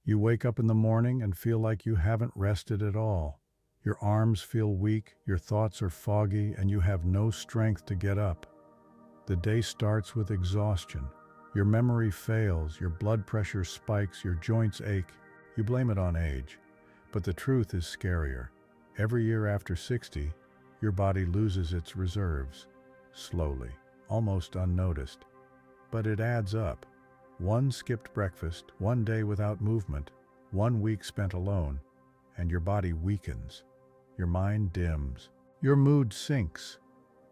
You wake up in the morning and feel like you haven't rested at all. Your arms feel weak, your thoughts are foggy, and you have no strength to get up. The day starts with exhaustion. Your memory fails, your blood pressure spikes, your joints ache. You blame it on age. But the truth is scarier. Every year after 60, your body loses its reserves. Slowly, almost unnoticed. But it adds up. One skipped breakfast, one day without movement, 1 week spent alone, and your body weakens. Your mind dims. Your mood sinks.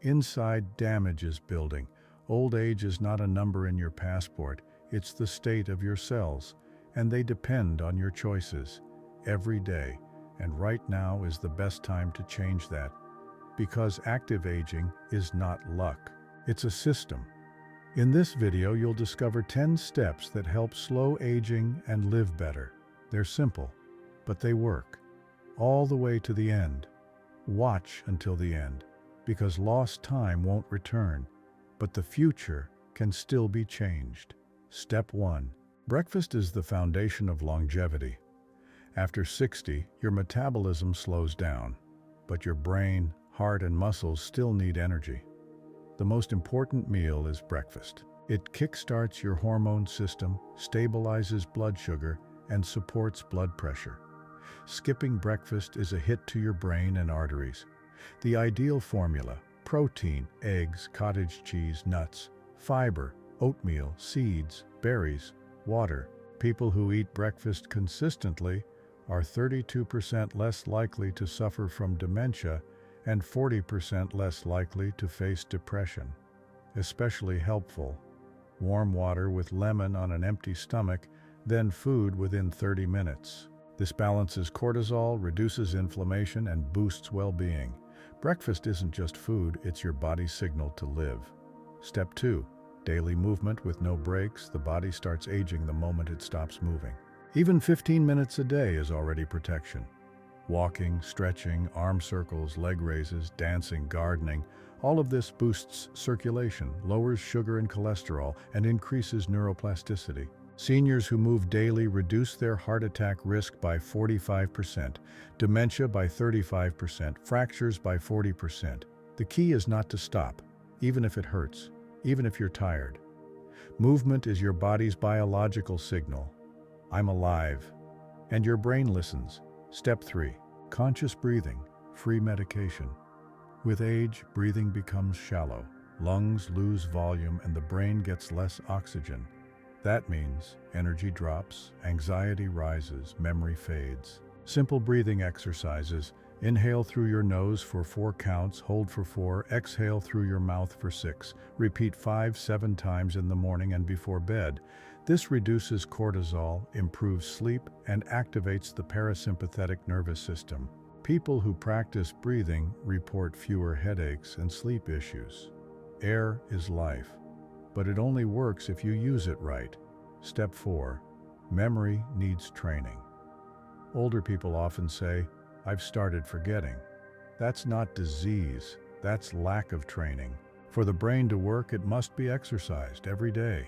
Inside, damage is building. Old age is not a number in your passport, it's the state of your cells, and they depend on your choices every day. And right now is the best time to change that. Because active aging is not luck, it's a system. In this video, you'll discover 10 steps that help slow aging and live better. They're simple, but they work. All the way to the end. Watch until the end, because lost time won't return, but the future can still be changed. Step 1. Breakfast is the foundation of longevity. After 60, your metabolism slows down, but your brain, heart, and muscles still need energy. The most important meal is breakfast. It kickstarts your hormone system, stabilizes blood sugar, and supports blood pressure. Skipping breakfast is a hit to your brain and arteries. The ideal formula: protein, eggs, cottage cheese, nuts, fiber, oatmeal, seeds, berries, water. People who eat breakfast consistently are 32% less likely to suffer from dementia and 40% less likely to face depression. Especially helpful: warm water with lemon on an empty stomach, then food within 30 minutes. This balances cortisol, reduces inflammation, and boosts well-being. Breakfast isn't just food, it's your body's signal to live. Step 2. Daily movement with no breaks. The body starts aging the moment it stops moving. Even 15 minutes a day is already protection. Walking, stretching, arm circles, leg raises, dancing, gardening, all of this boosts circulation, lowers sugar and cholesterol, and increases neuroplasticity. Seniors who move daily reduce their heart attack risk by 45%, dementia by 35%, fractures by 40%. The key is not to stop, even if it hurts, even if you're tired. Movement is your body's biological signal. I'm alive. And your brain listens. Step 3. Conscious breathing, free medication. With age, breathing becomes shallow. Lungs lose volume and the brain gets less oxygen. That means energy drops, anxiety rises, memory fades. Simple breathing exercises: inhale through your nose for 4 counts, hold for 4, exhale through your mouth for 6. Repeat 5-7 times in the morning and before bed. This reduces cortisol, improves sleep, and activates the parasympathetic nervous system. People who practice breathing report fewer headaches and sleep issues. Air is life, but it only works if you use it right. Step 4. Memory needs training. Older people often say, "I've started forgetting." That's not disease, that's lack of training. For the brain to work, it must be exercised every day.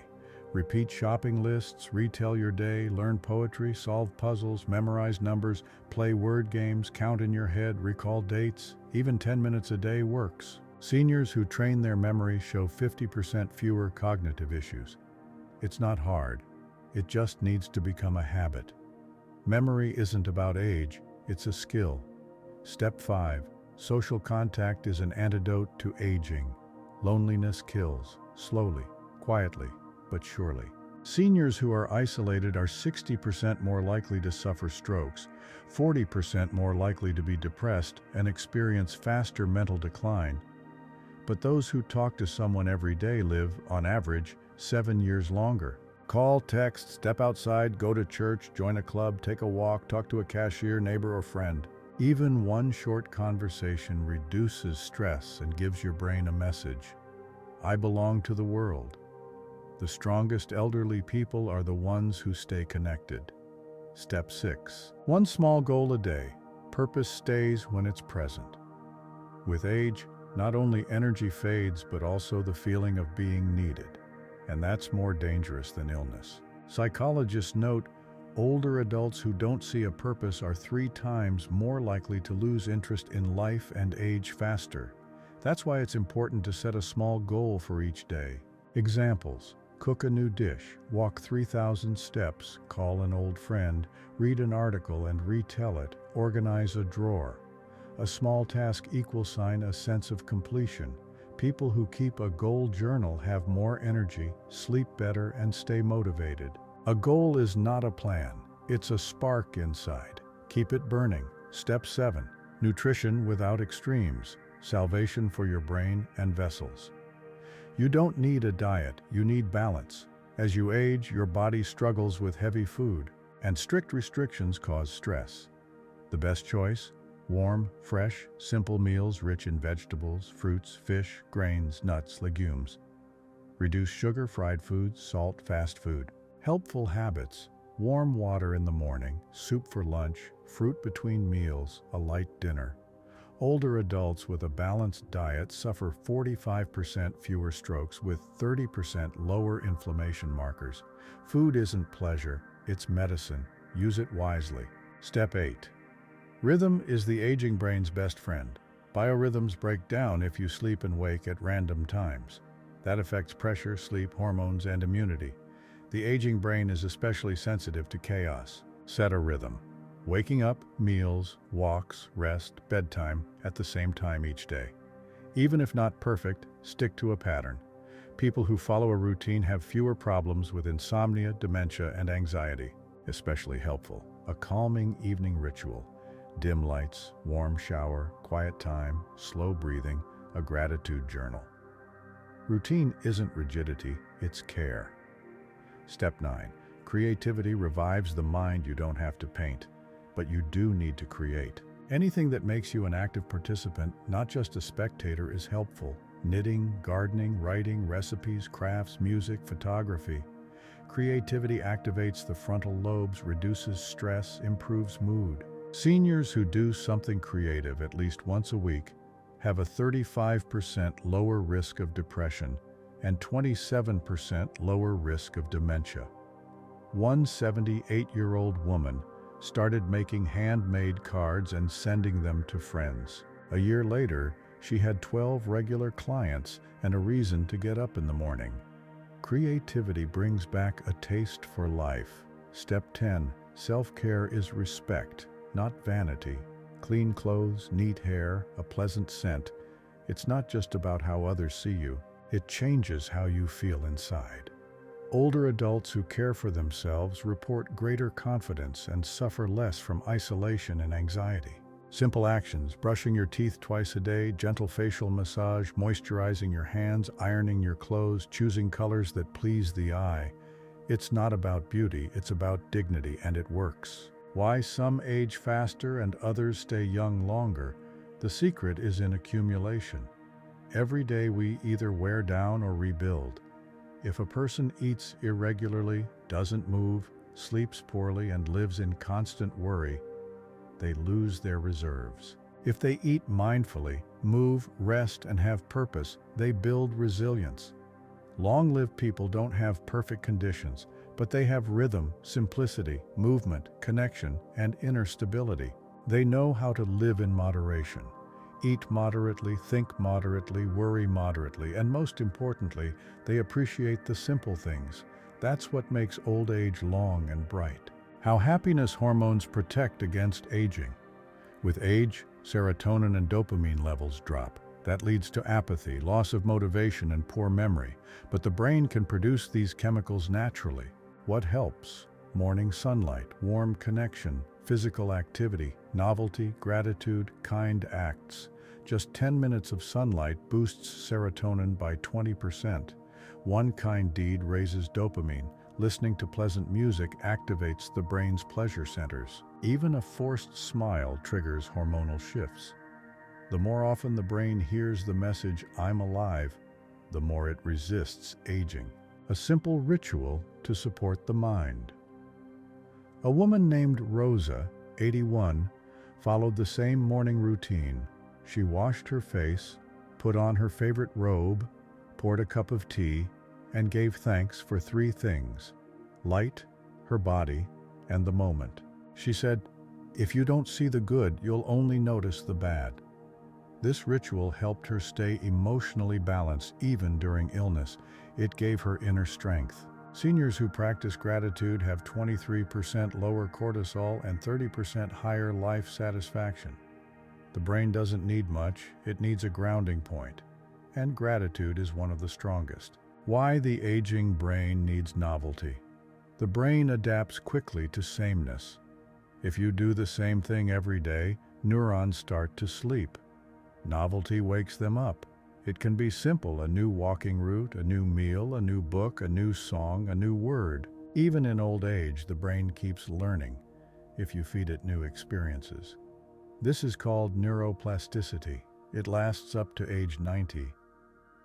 Repeat shopping lists, retell your day, learn poetry, solve puzzles, memorize numbers, play word games, count in your head, recall dates. Even 10 minutes a day works. Seniors who train their memory show 50% fewer cognitive issues. It's not hard. It just needs to become a habit. Memory isn't about age, it's a skill. Step 5. Social contact is an antidote to aging. Loneliness kills, slowly, quietly, but surely. Seniors who are isolated are 60% more likely to suffer strokes, 40% more likely to be depressed, and experience faster mental decline. But those who talk to someone every day live, on average, 7 years longer. Call, text, step outside, go to church, join a club, take a walk, talk to a cashier, neighbor, or friend. Even one short conversation reduces stress and gives your brain a message: I belong to the world. The strongest elderly people are the ones who stay connected. Step 6. One small goal a day. Purpose stays when it's present. With age, not only energy fades, but also the feeling of being needed. And that's more dangerous than illness. Psychologists note Older adults who don't see a purpose are 3 times more likely to lose interest in life and age faster. That's why it's important to set a small goal for each day. Examples: cook a new dish, walk 3,000 steps, call an old friend, read an article and retell it, organize a drawer. A small task equals a sense of completion. People who keep a goal journal have more energy, sleep better, and stay motivated. A goal is not a plan, it's a spark inside. Keep it burning. Step 7. Nutrition without extremes. Salvation for your brain and vessels. You don't need a diet, you need balance. As you age, your body struggles with heavy food, and strict restrictions cause stress. The best choice? Warm, fresh, simple meals rich in vegetables, fruits, fish, grains, nuts, legumes. Reduce sugar, fried foods, salt, fast food. Helpful habits: warm water in the morning, soup for lunch, fruit between meals, a light dinner. Older adults with a balanced diet suffer 45% fewer strokes with 30% lower inflammation markers. Food isn't pleasure, it's medicine. Use it wisely. Step 8. Rhythm is the aging brain's best friend. Biorhythms break down if you sleep and wake at random times. That affects pressure, sleep, hormones, and immunity. The aging brain is especially sensitive to chaos. Set a rhythm. Waking up, meals, walks, rest, bedtime at the same time each day. Even if not perfect, stick to a pattern. People who follow a routine have fewer problems with insomnia, dementia, and anxiety. Especially helpful: a calming evening ritual. Dim lights, warm shower, quiet time, slow breathing, a gratitude journal. Routine isn't rigidity, it's care. Step 9. Creativity revives the mind. You don't have to paint, but you do need to create. Anything that makes you an active participant, not just a spectator, is helpful. Knitting, gardening, writing, recipes, crafts, music, photography. Creativity activates the frontal lobes, reduces stress, improves mood. Seniors who do something creative at least once a week have a 35% lower risk of depression and 27% lower risk of dementia. One 78-year-old woman started making handmade cards and sending them to friends. A year later, she had 12 regular clients and a reason to get up in the morning. Creativity brings back a taste for life. Step 10. Self-care is respect, not vanity. Clean clothes, neat hair, a pleasant scent. It's not just about how others see you. It changes how you feel inside. Older adults who care for themselves report greater confidence and suffer less from isolation and anxiety. Simple actions: brushing your teeth twice a day, gentle facial massage, moisturizing your hands, ironing your clothes, choosing colors that please the eye. It's not about beauty, it's about dignity, and it works. Why some age faster and others stay young longer? The secret is in accumulation. Every day we either wear down or rebuild. If a person eats irregularly, doesn't move, sleeps poorly, and lives in constant worry, they lose their reserves. If they eat mindfully, move, rest, and have purpose, they build resilience. Long-lived people don't have perfect conditions, but they have rhythm, simplicity, movement, connection, and inner stability. They know how to live in moderation. Eat moderately, think moderately, worry moderately, and most importantly, they appreciate the simple things. That's what makes old age long and bright. How happiness hormones protect against aging. With age, serotonin and dopamine levels drop. That leads to apathy, loss of motivation, and poor memory. But the brain can produce these chemicals naturally. What helps? Morning sunlight, warm connection, physical activity, novelty, gratitude, kind acts. Just 10 minutes of sunlight boosts serotonin by 20%. One kind deed raises dopamine. Listening to pleasant music activates the brain's pleasure centers. Even a forced smile triggers hormonal shifts. The more often the brain hears the message, "I'm alive," the more it resists aging. A simple ritual to support the mind. A woman named Rosa, 81, followed the same morning routine. She washed her face, put on her favorite robe, poured a cup of tea, and gave thanks for 3 things: light, her body, and the moment. She said, "If you don't see the good, you'll only notice the bad." This ritual helped her stay emotionally balanced even during illness. It gave her inner strength. Seniors who practice gratitude have 23% lower cortisol and 30% higher life satisfaction. The brain doesn't need much, it needs a grounding point. And gratitude is one of the strongest. Why the aging brain needs novelty. The brain adapts quickly to sameness. If you do the same thing every day, neurons start to sleep. Novelty wakes them up. It can be simple: a new walking route, a new meal, a new book, a new song, a new word. Even in old age, the brain keeps learning if you feed it new experiences. This is called neuroplasticity. It lasts up to age 90.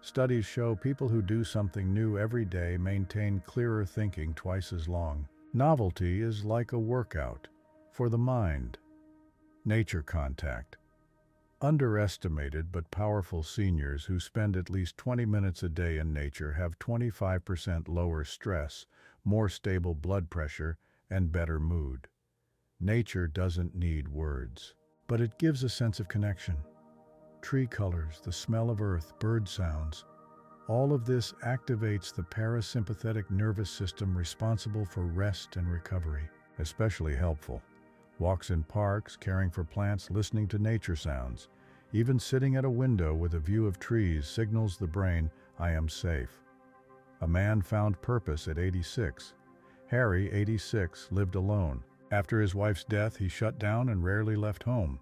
Studies show people who do something new every day maintain clearer thinking twice as long. Novelty is like a workout for the mind. Nature contact. Underestimated but powerful seniors who spend at least 20 minutes a day in nature have 25% lower stress, more stable blood pressure, and better mood. Nature doesn't need words, but it gives a sense of connection. Tree colors, the smell of earth, bird sounds. All of this activates the parasympathetic nervous system responsible for rest and recovery. Especially helpful. Walks in parks, caring for plants, listening to nature sounds. Even sitting at a window with a view of trees signals the brain, "I am safe." A man found purpose at 86. Harry, 86, lived alone. After his wife's death, he shut down and rarely left home.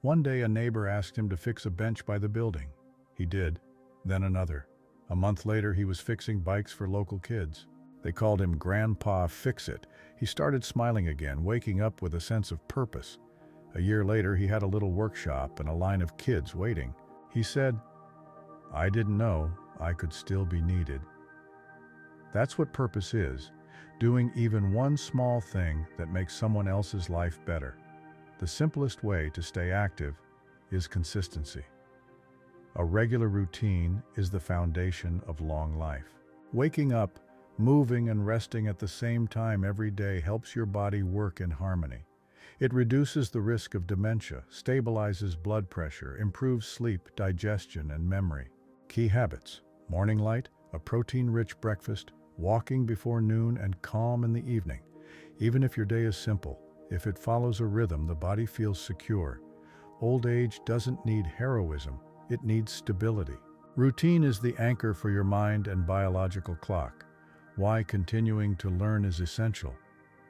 One day, a neighbor asked him to fix a bench by the building. He did, then another. A month later, he was fixing bikes for local kids. They called him Grandpa Fix-It. He started smiling again, waking up with a sense of purpose. A year later, he had a little workshop and a line of kids waiting. He said, "I didn't know I could still be needed." That's what purpose is, doing even one small thing that makes someone else's life better. The simplest way to stay active is consistency. A regular routine is the foundation of long life. Waking up, moving and resting at the same time every day helps your body work in harmony. It reduces the risk of dementia, stabilizes blood pressure, improves sleep, digestion, and memory. Key habits: morning light, a protein-rich breakfast, walking before noon, and calm in the evening. Even if your day is simple, if it follows a rhythm, the body feels secure. Old age doesn't need heroism, it needs stability. Routine is the anchor for your mind and biological clock. Why continuing to learn is essential.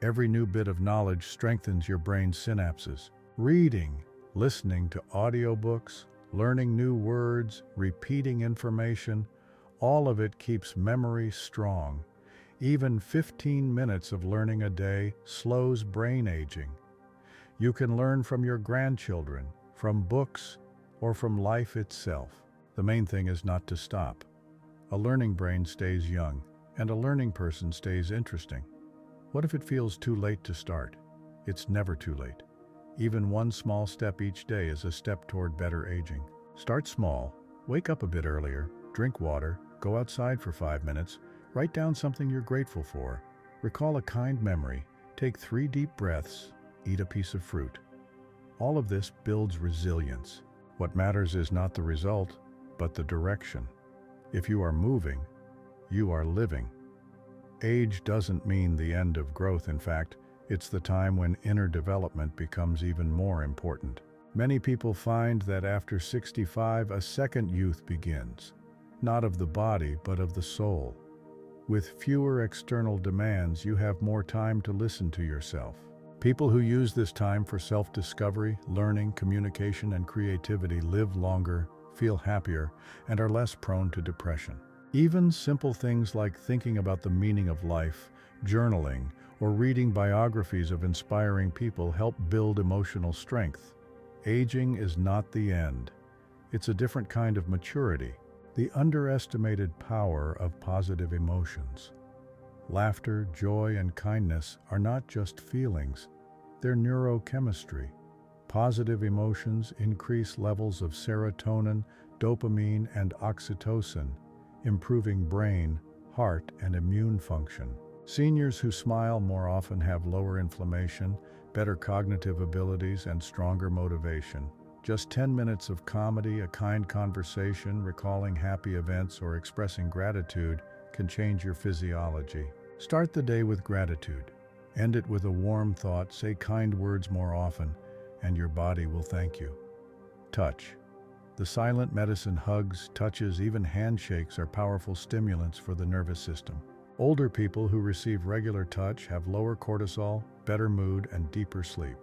Every new bit of knowledge strengthens your brain's synapses. Reading, listening to audiobooks, learning new words, repeating information, all of it keeps memory strong. Even 15 minutes of learning a day slows brain aging. You can learn from your grandchildren, from books, or from life itself. The main thing is not to stop. A learning brain stays young, and a learning person stays interesting. What if it feels too late to start? It's never too late. Even one small step each day is a step toward better aging. Start small, wake up a bit earlier, drink water, go outside for 5 minutes, write down something you're grateful for, recall a kind memory, take 3 deep breaths, eat a piece of fruit. All of this builds resilience. What matters is not the result, but the direction. If you are moving, you are living. Age doesn't mean the end of growth. In fact, it's the time when inner development becomes even more important. Many people find that after 65, a second youth begins, not of the body, but of the soul. With fewer external demands, you have more time to listen to yourself. People who use this time for self-discovery, learning, communication, and creativity live longer, feel happier, and are less prone to depression. Even simple things like thinking about the meaning of life, journaling, or reading biographies of inspiring people help build emotional strength. Aging is not the end. It's a different kind of maturity, the underestimated power of positive emotions. Laughter, joy, and kindness are not just feelings, they're neurochemistry. Positive emotions increase levels of serotonin, dopamine, and oxytocin, improving brain, heart, and immune function. Seniors who smile more often have lower inflammation, better cognitive abilities, and stronger motivation. Just 10 minutes of comedy, a kind conversation, recalling happy events, or expressing gratitude can change your physiology. Start the day with gratitude. End it with a warm thought, say kind words more often, and your body will thank you. Touch. The silent medicine, hugs, touches, even handshakes are powerful stimulants for the nervous system. Older people who receive regular touch have lower cortisol, better mood, and deeper sleep.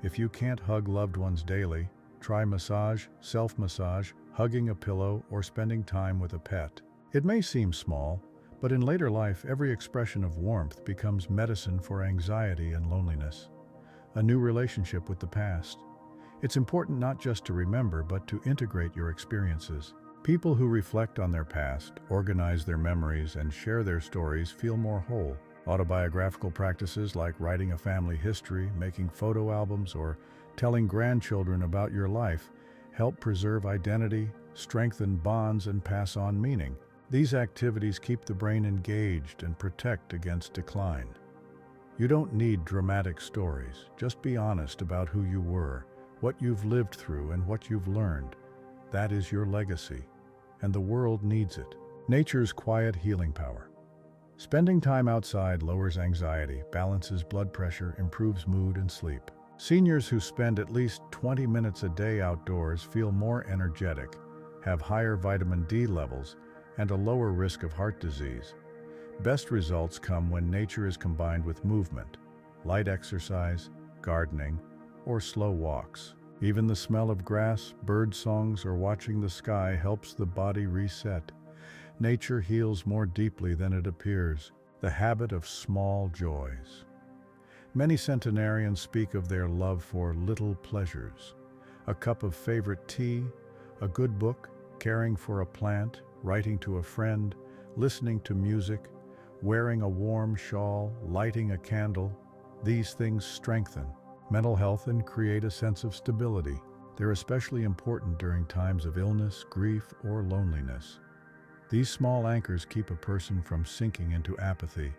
If you can't hug loved ones daily, try massage, self-massage, hugging a pillow, or spending time with a pet. It may seem small, but in later life, every expression of warmth becomes medicine for anxiety and loneliness. A new relationship with the past. It's important not just to remember, but to integrate your experiences. People who reflect on their past, organize their memories, and share their stories feel more whole. Autobiographical practices like writing a family history, making photo albums, or telling grandchildren about your life help preserve identity, strengthen bonds, and pass on meaning. These activities keep the brain engaged and protect against decline. You don't need dramatic stories. Just be honest about who you were, what you've lived through, and what you've learned. That is your legacy, and the world needs it. Nature's quiet healing power. Spending time outside lowers anxiety, balances blood pressure, improves mood and sleep. Seniors who spend at least 20 minutes a day outdoors feel more energetic, have higher vitamin D levels, and a lower risk of heart disease. Best results come when nature is combined with movement, light exercise, gardening, or slow walks. Even the smell of grass, bird songs, or watching the sky helps the body reset. Nature heals more deeply than it appears. The habit of small joys. Many centenarians speak of their love for little pleasures. A cup of favorite tea, a good book, caring for a plant, writing to a friend, listening to music, wearing a warm shawl, lighting a candle. These things strengthen mental health and create a sense of stability. They're especially important during times of illness, grief, or loneliness. These small anchors keep a person from sinking into apathy.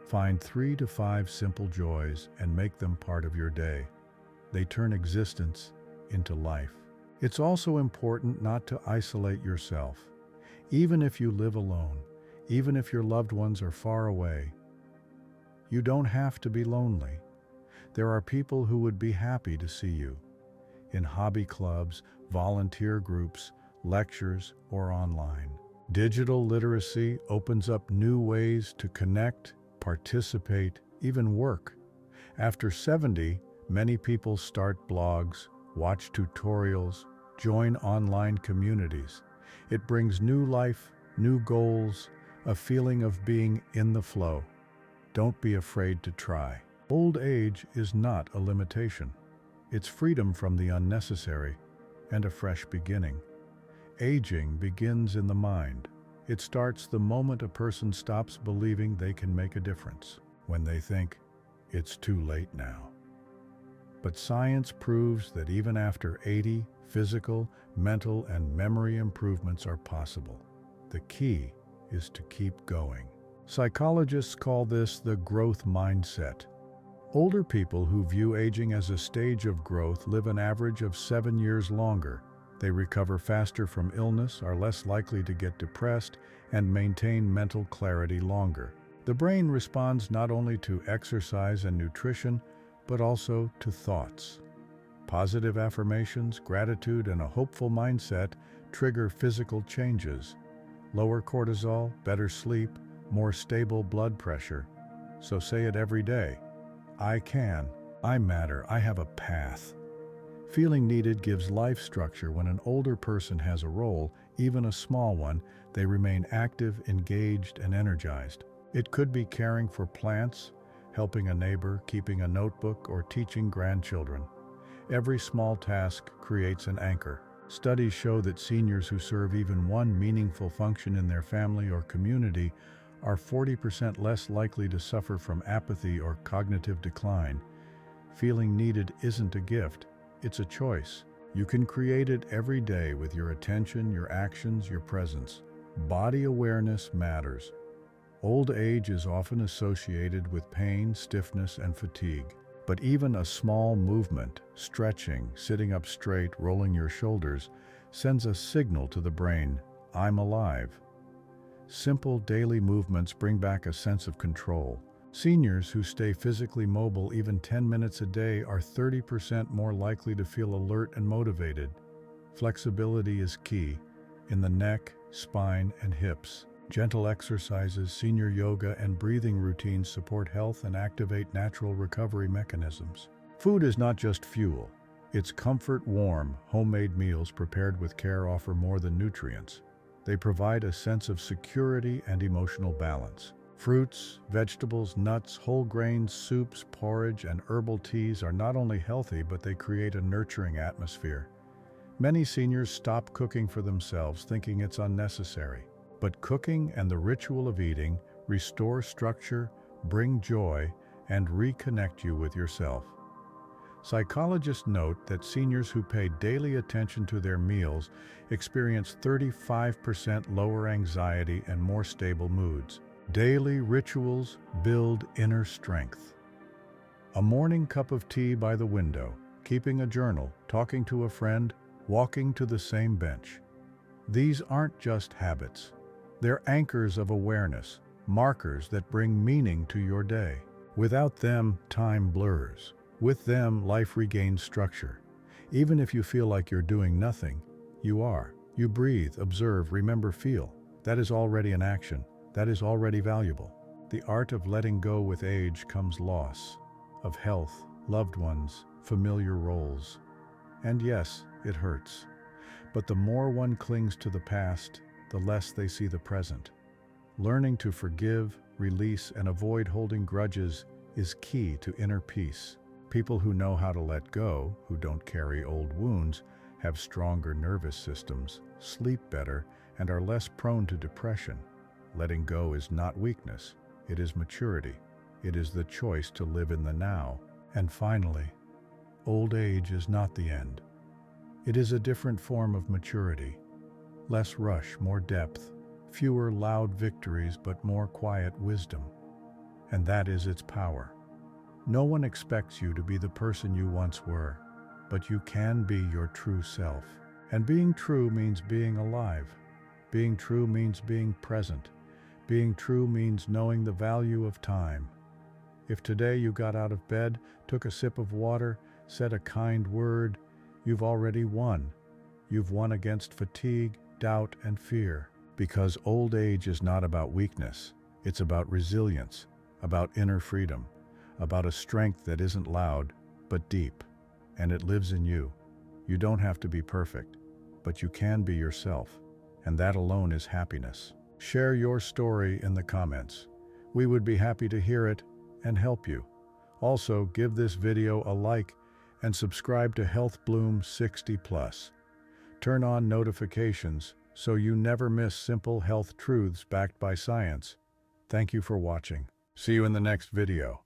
Find 3 to 5 simple joys and make them part of your day. They turn existence into life. It's also important not to isolate yourself. Even if you live alone, even if your loved ones are far away, you don't have to be lonely. There are people who would be happy to see you. In hobby clubs, volunteer groups, lectures, or online. Digital literacy opens up new ways to connect, participate, even work. After 70, many people start blogs, watch tutorials, join online communities. It brings new life, new goals, a feeling of being in the flow. Don't be afraid to try. Old age is not a limitation. It's freedom from the unnecessary and a fresh beginning. Aging begins in the mind. It starts the moment a person stops believing they can make a difference, when they think, it's too late now. But science proves that even after 80, physical, mental, and memory improvements are possible. The key is to keep going. Psychologists call this the growth mindset. Older people who view aging as a stage of growth live an average of 7 years longer. They recover faster from illness, are less likely to get depressed, and maintain mental clarity longer. The brain responds not only to exercise and nutrition, but also to thoughts. Positive affirmations, gratitude, and a hopeful mindset trigger physical changes. Lower cortisol, better sleep, more stable blood pressure. So say it every day. I can. I matter. I have a path. Feeling needed gives life structure. When an older person has a role, even a small one, they remain active, engaged, and energized. It could be caring for plants, helping a neighbor, keeping a notebook, or teaching grandchildren. Every small task creates an anchor. Studies show that seniors who serve even one meaningful function in their family or community are 40% less likely to suffer from apathy or cognitive decline. Feeling needed isn't a gift, it's a choice. You can create it every day with your attention, your actions, your presence. Body awareness matters. Old age is often associated with pain, stiffness, and fatigue. But even a small movement, stretching, sitting up straight, rolling your shoulders, sends a signal to the brain, I'm alive. Simple daily movements bring back a sense of control. Seniors who stay physically mobile even 10 minutes a day are 30% more likely to feel alert and motivated. Flexibility is key in the neck, spine, and hips. Gentle exercises, senior yoga, and breathing routines support health and activate natural recovery mechanisms. Food is not just fuel. It's comfort, warm, homemade meals prepared with care offer more than nutrients. They provide a sense of security and emotional balance. Fruits, vegetables, nuts, whole grains, soups, porridge, and herbal teas are not only healthy, but they create a nurturing atmosphere. Many seniors stop cooking for themselves, thinking it's unnecessary. But cooking and the ritual of eating restore structure, bring joy, and reconnect you with yourself. Psychologists note that seniors who pay daily attention to their meals experience 35% lower anxiety and more stable moods. Daily rituals build inner strength. A morning cup of tea by the window, keeping a journal, talking to a friend, walking to the same bench. These aren't just habits. They're anchors of awareness, markers that bring meaning to your day. Without them, time blurs. With them, life regains structure. Even if you feel like you're doing nothing, you are. You breathe, observe, remember, feel. That is already an action. That is already valuable. The art of letting go with age comes loss of health, loved ones, familiar roles. And yes, it hurts. But the more one clings to the past, the less they see the present. Learning to forgive, release, and avoid holding grudges is key to inner peace. People who know how to let go, who don't carry old wounds, have stronger nervous systems, sleep better, and are less prone to depression. Letting go is not weakness, it is maturity. It is the choice to live in the now. And finally, old age is not the end. It is a different form of maturity. Less rush, more depth, fewer loud victories, but more quiet wisdom. And that is its power. No one expects you to be the person you once were, but you can be your true self. And being true means being alive. Being true means being present. Being true means knowing the value of time. If today you got out of bed, took a sip of water, said a kind word, you've already won. You've won against fatigue, doubt, and fear. Because old age is not about weakness. It's about resilience, about inner freedom, about a strength that isn't loud, but deep. And it lives in you. You don't have to be perfect, but you can be yourself. And that alone is happiness. Share your story in the comments. We would be happy to hear it and help you. Also, give this video a like and subscribe to Health Bloom 60+. Turn on notifications so you never miss simple health truths backed by science. Thank you for watching. See you in the next video.